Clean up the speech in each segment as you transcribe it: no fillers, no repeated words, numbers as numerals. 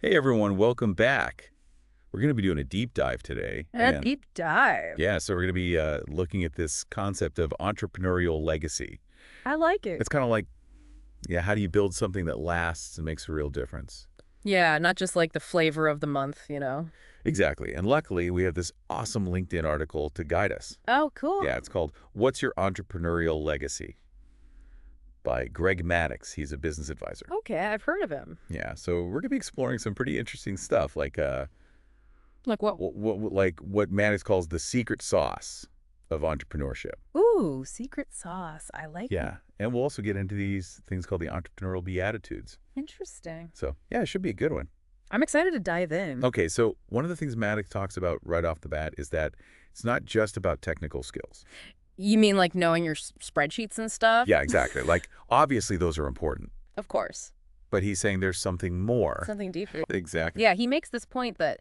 Hey everyone, welcome back. We're going to be doing a deep dive today. A deep dive. Yeah, so we're going to be looking at this concept of entrepreneurial legacy. I like it. It's kind of like, yeah, how do you build something that lasts and makes a real difference? Yeah, not just like the flavor of the month. Exactly. And luckily, we have this awesome LinkedIn article to guide us. Oh, cool. Yeah, it's called What's Your Entrepreneurial Legacy by Greg Maddox. He's a business advisor. Okay, I've heard of him. Yeah, so we're going to be exploring some pretty interesting stuff like Like what? what Maddox calls the secret sauce of entrepreneurship. Ooh, secret sauce. I like it. Yeah, and we'll also get into these things called the Entrepreneurial Be-Attitudes. Interesting. So, yeah, it should be a good one. I'm excited to dive in. Okay, so one of the things Maddox talks about right off the bat is that it's not just about technical skills. You mean like knowing your spreadsheets and stuff? Yeah, exactly. Like, obviously, those are important. Of course. But he's saying there's something more. Something deeper. Exactly. Yeah, he makes this point that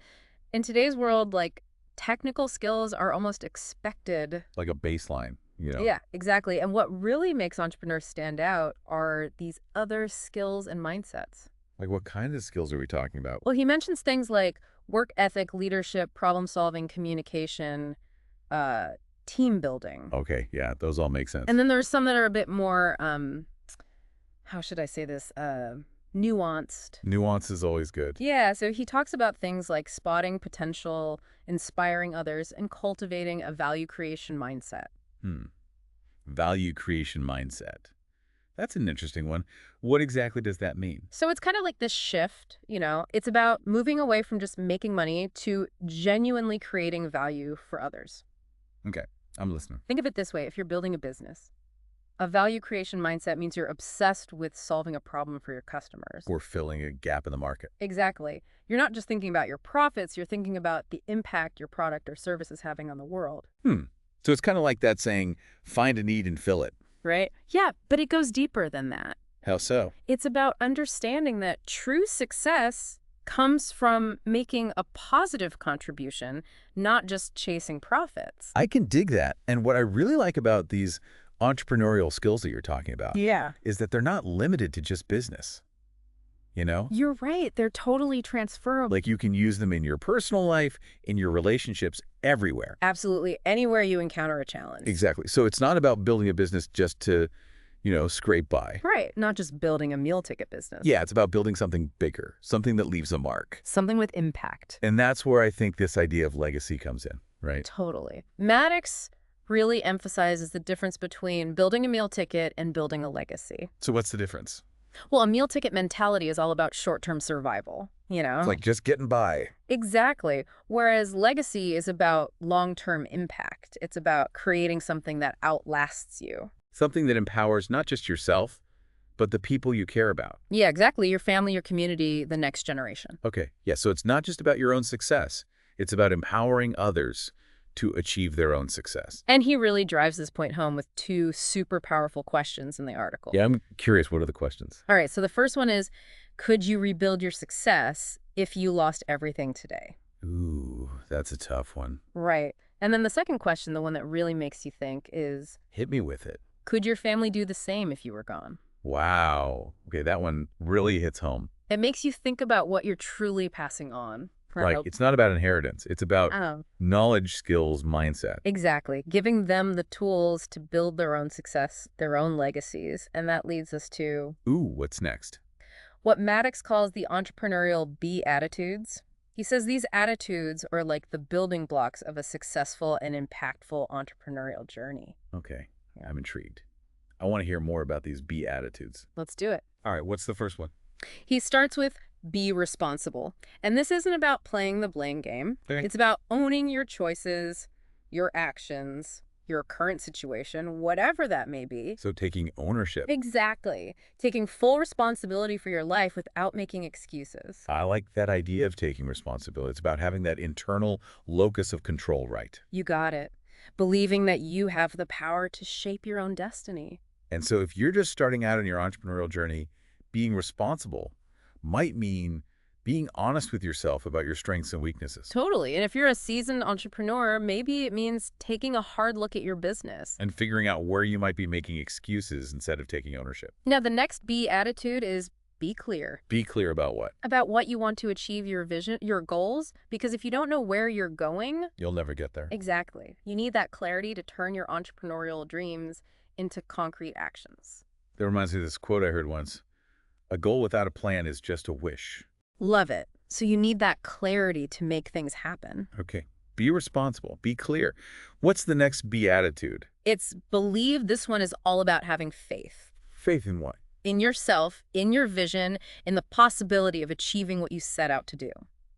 in today's world, like, technical skills are almost expected. Like a baseline, you know? Yeah, exactly. And what really makes entrepreneurs stand out are these other skills and mindsets. Like, what kind of skills are we talking about? Well, he mentions things like work ethic, leadership, problem-solving, communication, team building. Okay, yeah, those all make sense. And then there's some that are a bit more, how should I say this, nuanced. Nuance is always good. Yeah, so he talks about things like spotting potential, inspiring others, and cultivating a value creation mindset. Value creation mindset. That's an interesting one. What exactly does that mean? So it's kind of like this shift, it's about moving away from just making money to genuinely creating value for others. Okay, I'm listening. Think of it this way. If you're building a business, a value creation mindset means you're obsessed with solving a problem for your customers. Or filling a gap in the market. Exactly. You're not just thinking about your profits, you're thinking about the impact your product or service is having on the world. So it's kind of like that saying, find a need and fill it. Right? Yeah, but it goes deeper than that. How so? It's about understanding that true success comes from making a positive contribution, not just chasing profits. I can dig that. And what I really like about these entrepreneurial skills that you're talking about is that they're not limited to just business. You know? You're right. They're totally transferable. Like you can use them in your personal life, in your relationships, everywhere. Absolutely. Anywhere you encounter a challenge. Exactly. So it's not about building a business just to, scrape by. Right. Not just building a meal ticket business. Yeah, it's about building something bigger, something that leaves a mark. Something with impact. And that's where I think this idea of legacy comes in, right? Totally. Maddox really emphasizes the difference between building a meal ticket and building a legacy. So what's the difference? Well, a meal ticket mentality is all about short-term survival, It's like just getting by. Exactly. Whereas legacy is about long-term impact. It's about creating something that outlasts you. Something that empowers not just yourself, but the people you care about. Yeah, exactly. Your family, your community, the next generation. Okay. Yeah, so it's not just about your own success. It's about empowering others to achieve their own success. And he really drives this point home with two super powerful questions in the article. Yeah, I'm curious. What are the questions? All right, so the first one is, could you rebuild your success if you lost everything today? Ooh, that's a tough one. Right. And then the second question, the one that really makes you think, is, Hit me with it. could your family do the same if you were gone? Wow. Okay, that one really hits home. It makes you think about what you're truly passing on. Like, it's not about inheritance. It's about Oh, knowledge, skills, mindset. exactly. Giving them the tools to build their own success, their own legacies. And that leads us to Ooh, what's next? what Maddox calls the entrepreneurial Be-Attitudes. He says these attitudes are like the building blocks of a successful and impactful entrepreneurial journey. Okay, I'm intrigued. I want to hear more about these Be-Attitudes. Let's do it. All right, what's the first one? He starts with be responsible. And this isn't about playing the blame game. Okay. It's about owning your choices, your actions, your current situation, whatever that may be. So taking ownership. Exactly. Taking full responsibility for your life without making excuses. I like that idea of taking responsibility. It's about having that internal locus of control right. You got it. Believing that you have the power to shape your own destiny. And so if you're just starting out on your entrepreneurial journey, being responsible might mean being honest with yourself about your strengths and weaknesses. Totally. And if you're a seasoned entrepreneur, maybe it means taking a hard look at your business. And figuring out where you might be making excuses instead of taking ownership. Now, the next B attitude is be clear. Be clear about what? About what you want to achieve, your vision, your goals, because if you don't know where you're going, You'll never get there. exactly. You need that clarity to turn your entrepreneurial dreams into concrete actions. That reminds me of this quote I heard once. A goal without a plan is just a wish. Love it. So you need that clarity to make things happen. Okay. Be responsible. Be clear. What's the next Be-Attitude? It's believe. This one is all about having faith. Faith in what? In yourself, in your vision, in the possibility of achieving what you set out to do.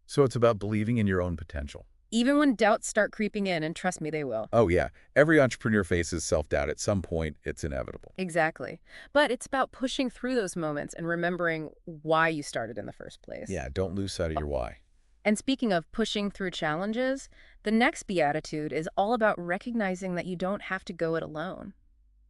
So it's about believing in your own potential. Even when doubts start creeping in, and trust me, they will. Oh, yeah. Every entrepreneur faces self-doubt. At some point, it's inevitable. Exactly. But it's about pushing through those moments and remembering why you started in the first place. Yeah, don't lose sight of your why. And speaking of pushing through challenges, the next Be-Attitude is all about recognizing that you don't have to go it alone.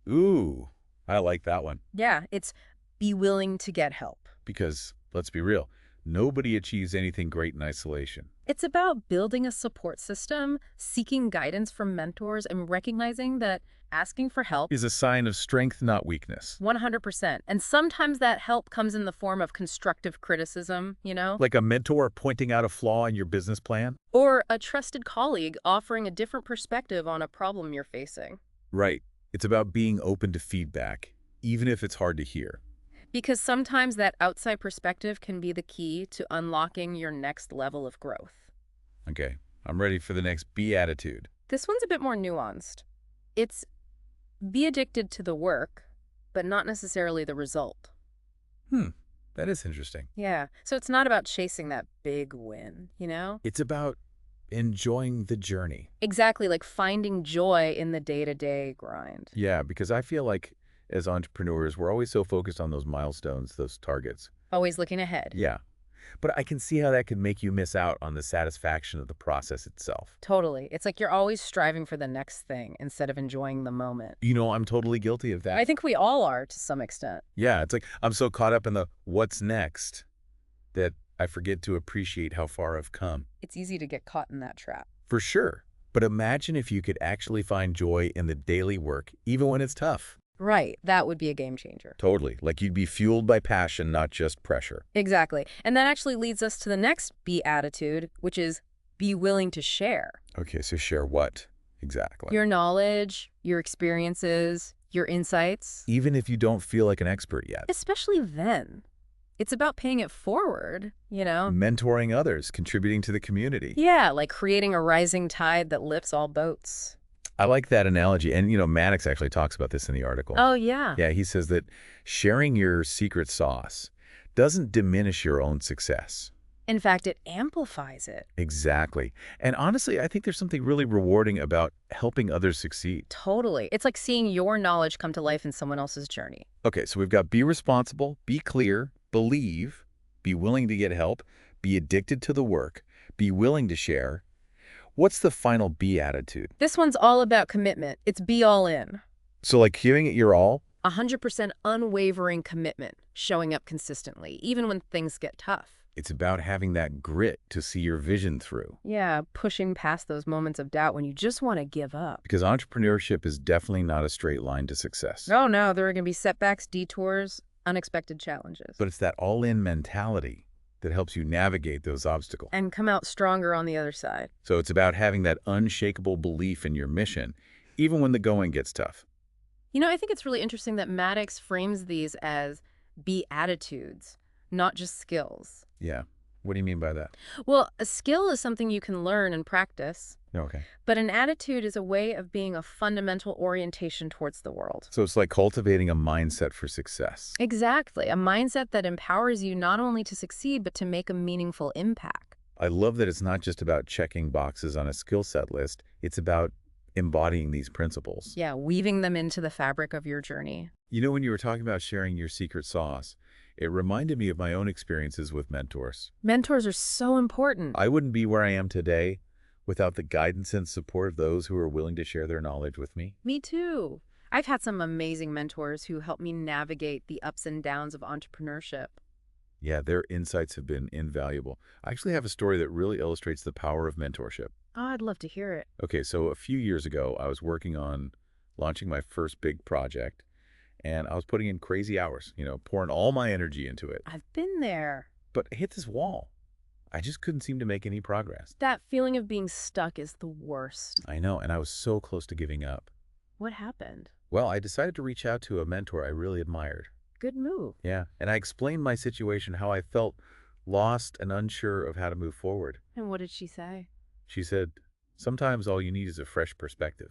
Ooh, I like that one. Yeah, it's be willing to get help. Because, let's be real, nobody achieves anything great in isolation. It's about building a support system, seeking guidance from mentors, and recognizing that asking for help Is a sign of strength, not weakness. 100%. And sometimes that help comes in the form of constructive criticism, Like a mentor pointing out a flaw in your business plan? or a trusted colleague offering a different perspective on a problem you're facing. Right. It's about being open to feedback, even if it's hard to hear. Because sometimes that outside perspective can be the key to unlocking your next level of growth. Okay, I'm ready for the next Be-Attitude. This one's a bit more nuanced. It's be addicted to the work, but not necessarily the result. That is interesting. Yeah, so it's not about chasing that big win, It's about enjoying the journey. Exactly, like finding joy in the day-to-day grind. Yeah, because I feel like as entrepreneurs, we're always so focused on those milestones, those targets. Always looking ahead. Yeah. But I can see how that could make you miss out on the satisfaction of the process itself. Totally. It's like you're always striving for the next thing instead of enjoying the moment. I'm totally guilty of that. I think we all are to some extent. Yeah, it's like I'm so caught up in the what's next that I forget to appreciate how far I've come. It's easy to get caught in that trap. For sure. But imagine if you could actually find joy in the daily work, even when it's tough. Right. That would be a game changer. Totally. Like you'd be fueled by passion, not just pressure. Exactly. And that actually leads us to the next Be-Attitude, which is be willing to share. Okay, so share what exactly? Your knowledge, your experiences, your insights. Even if you don't feel like an expert yet. Especially then. It's about paying it forward, Mentoring others, contributing to the community. Yeah, like creating a rising tide that lifts all boats. I like that analogy. And, Maddox actually talks about this in the article. Oh, yeah. Yeah, he says that sharing your secret sauce doesn't diminish your own success. In fact, it amplifies it. Exactly. And honestly, I think there's something really rewarding about helping others succeed. Totally. It's like seeing your knowledge come to life in someone else's journey. Okay, so we've got be responsible, be clear, believe, be willing to get help, be addicted to the work, be willing to share. What's the final Be-Attitude? This one's all about commitment. It's be all in. So like giving it your all? 100% unwavering commitment, showing up consistently, even when things get tough. It's about having that grit to see your vision through. Yeah, pushing past those moments of doubt when you just want to give up. Because entrepreneurship is definitely not a straight line to success. Oh, no, there are going to be setbacks, detours, unexpected challenges. But it's that all-in mentality that helps you navigate those obstacles. And come out stronger on the other side. So it's about having that unshakable belief in your mission, even when the going gets tough. I think it's really interesting that Maddox frames these as Be-Attitudes, not just skills. Yeah. What do you mean by that? Well, a skill is something you can learn and practice. Okay. But an attitude is a way of being a fundamental orientation towards the world. So it's like cultivating a mindset for success. Exactly. A mindset that empowers you not only to succeed, but to make a meaningful impact. I love that it's not just about checking boxes on a skill set list. It's about embodying these principles. Yeah, weaving them into the fabric of your journey. When you were talking about sharing your secret sauce, it reminded me of my own experiences with mentors. Mentors are so important. I wouldn't be where I am today without the guidance and support of those who are willing to share their knowledge with me. Me too. I've had some amazing mentors who helped me navigate the ups and downs of entrepreneurship. Yeah, their insights have been invaluable. I actually have a story that really illustrates the power of mentorship. Oh, I'd love to hear it. Okay, so a few years ago, I was working on launching my first big project, and I was putting in crazy hours, pouring all my energy into it. I've been there. But I hit this wall. I just couldn't seem to make any progress. That feeling of being stuck is the worst. I know, and I was so close to giving up. What happened? Well, I decided to reach out to a mentor I really admired. Good move. Yeah, and I explained my situation, how I felt lost and unsure of how to move forward. And what did she say? She said, sometimes all you need is a fresh perspective.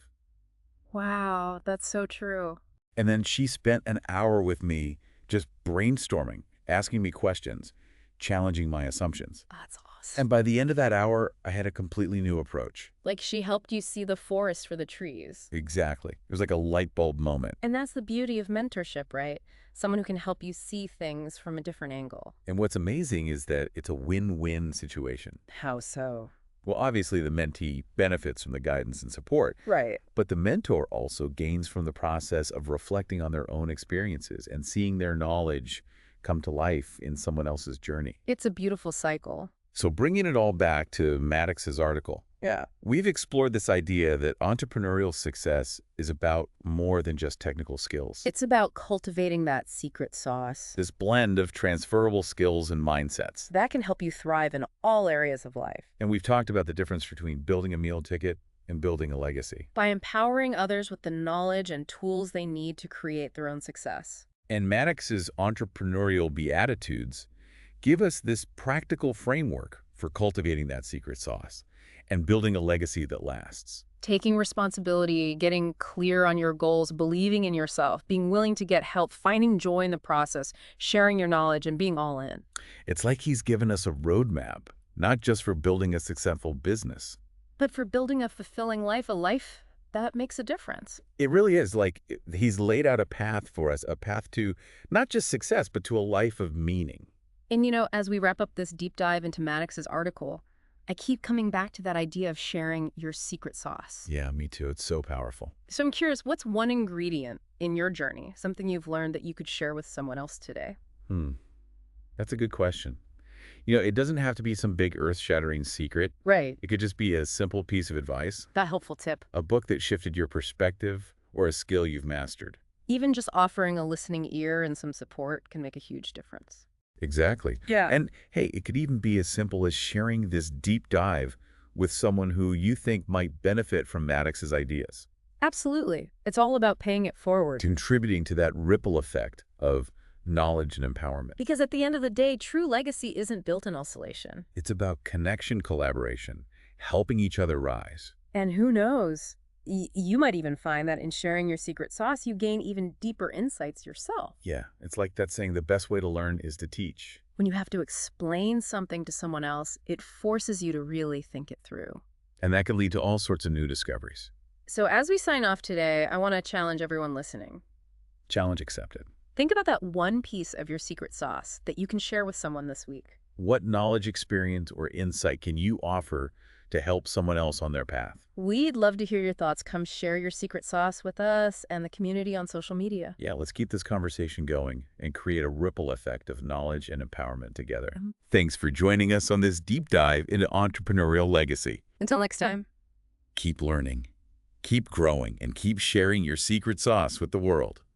Wow, that's so true. And then she spent an hour with me just brainstorming, asking me questions, challenging my assumptions. That's awesome. And by the end of that hour, I had a completely new approach. Like she helped you see the forest for the trees. Exactly. It was like a light bulb moment. And that's the beauty of mentorship, right? Someone who can help you see things from a different angle. And what's amazing is that it's a win-win situation. How so? Well, obviously, the mentee benefits from the guidance and support, Right. but the mentor also gains from the process of reflecting on their own experiences and seeing their knowledge come to life in someone else's journey. It's a beautiful cycle. So bringing it all back to Maddox's article, Yeah. we've explored this idea that entrepreneurial success is about more than just technical skills. It's about cultivating that secret sauce. This blend of transferable skills and mindsets. That can help you thrive in all areas of life. And we've talked about the difference between building a meal ticket and building a legacy. By empowering others with the knowledge and tools they need to create their own success. And Maddox's Entrepreneurial Be-Attitudes give us this practical framework for cultivating that secret sauce and building a legacy that lasts. Taking responsibility, getting clear on your goals, believing in yourself, being willing to get help, finding joy in the process, sharing your knowledge, and being all in. It's like he's given us a roadmap, not just for building a successful business. But for building a fulfilling life, a life that makes a difference. It really is like he's laid out a path for us, a path to not just success, but to a life of meaning. And as we wrap up this deep dive into Maddox's article, I keep coming back to that idea of sharing your secret sauce. Yeah, me too. It's so powerful. So I'm curious, what's one ingredient in your journey, something you've learned that you could share with someone else today? That's a good question. It doesn't have to be some big earth-shattering secret. Right. It could just be a simple piece of advice, That helpful tip. a book that shifted your perspective, or a skill you've mastered. Even just offering a listening ear and some support can make a huge difference. Exactly. Yeah. And hey, it could even be as simple as sharing this deep dive with someone who you think might benefit from Maddox's ideas, Absolutely. It's all about paying it forward. contributing to that ripple effect of knowledge and empowerment. Because at the end of the day, true legacy isn't built in isolation. It's about connection, collaboration, helping each other rise. And who knows? You might even find that in sharing your secret sauce, you gain even deeper insights yourself. Yeah, it's like that saying, the best way to learn is to teach. When you have to explain something to someone else, it forces you to really think it through. And that can lead to all sorts of new discoveries. So as we sign off today, I want to challenge everyone listening. Challenge accepted. Think about that one piece of your secret sauce that you can share with someone this week. What knowledge, experience, or insight can you offer to help someone else on their path? We'd love to hear your thoughts. Come share your secret sauce with us and the community on social media. Yeah, let's keep this conversation going and create a ripple effect of knowledge and empowerment together. Mhm. Thanks for joining us on this deep dive into entrepreneurial legacy. Until next time. Keep learning, keep growing, and keep sharing your secret sauce with the world.